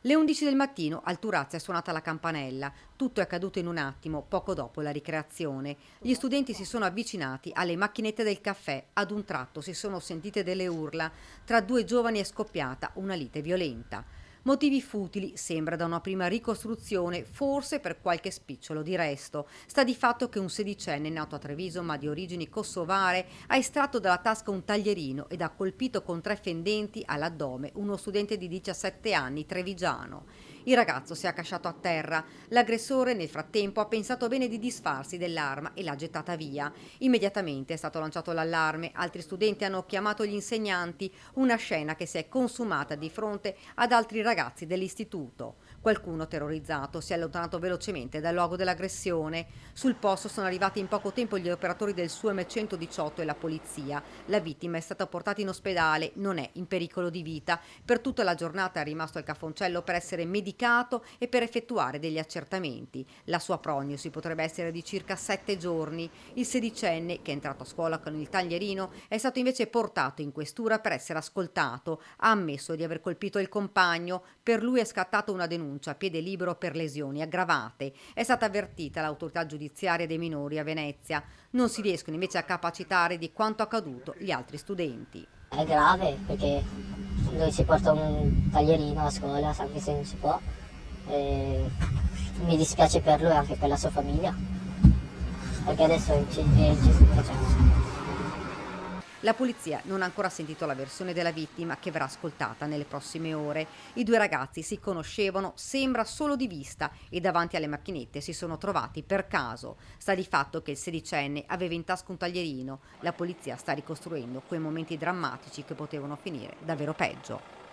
Le 11 del mattino al Turazzi è suonata la campanella. Tutto è accaduto in un attimo, poco dopo la ricreazione. Gli studenti si sono avvicinati alle macchinette del caffè. Ad un tratto si sono sentite delle urla. Tra due giovani è scoppiata una lite violenta. Motivi futili, sembra da una prima ricostruzione, forse per qualche spicciolo di resto. Sta di fatto che un sedicenne nato a Treviso ma di origini kosovare ha estratto dalla tasca un taglierino ed ha colpito con 3 fendenti all'addome uno studente di 17 anni trevigiano. Il ragazzo si è accasciato a terra. L'aggressore nel frattempo ha pensato bene di disfarsi dell'arma e l'ha gettata via. Immediatamente è stato lanciato l'allarme, altri studenti hanno chiamato gli insegnanti, una scena che si è consumata di fronte ad altri ragazzi dell'istituto. Qualcuno, terrorizzato, si è allontanato velocemente dal luogo dell'aggressione. Sul posto sono arrivati in poco tempo gli operatori del SUEM 118 e la polizia. La vittima è stata portata in ospedale, non è in pericolo di vita. Per tutta la giornata è rimasto al Cafoncello per essere medicato e per effettuare degli accertamenti. La sua prognosi potrebbe essere di circa 7 giorni. Il sedicenne, che è entrato a scuola con il taglierino, è stato invece portato in questura per essere ascoltato. Ha ammesso di aver colpito il compagno. Per lui è scattata una denuncia a piede libero per lesioni aggravate. È stata avvertita l'autorità giudiziaria dei minori a Venezia. Non si riescono invece a capacitare di quanto accaduto gli altri studenti. È grave perché lui si porta un taglierino a scuola, anche se non si può. E mi dispiace per lui e anche per la sua famiglia, perché adesso La polizia non ha ancora sentito la versione della vittima che verrà ascoltata nelle prossime ore. I due ragazzi si conoscevano, sembra solo di vista, e davanti alle macchinette si sono trovati per caso. Sta di fatto che il sedicenne aveva in tasca un taglierino. La polizia sta ricostruendo quei momenti drammatici che potevano finire davvero peggio.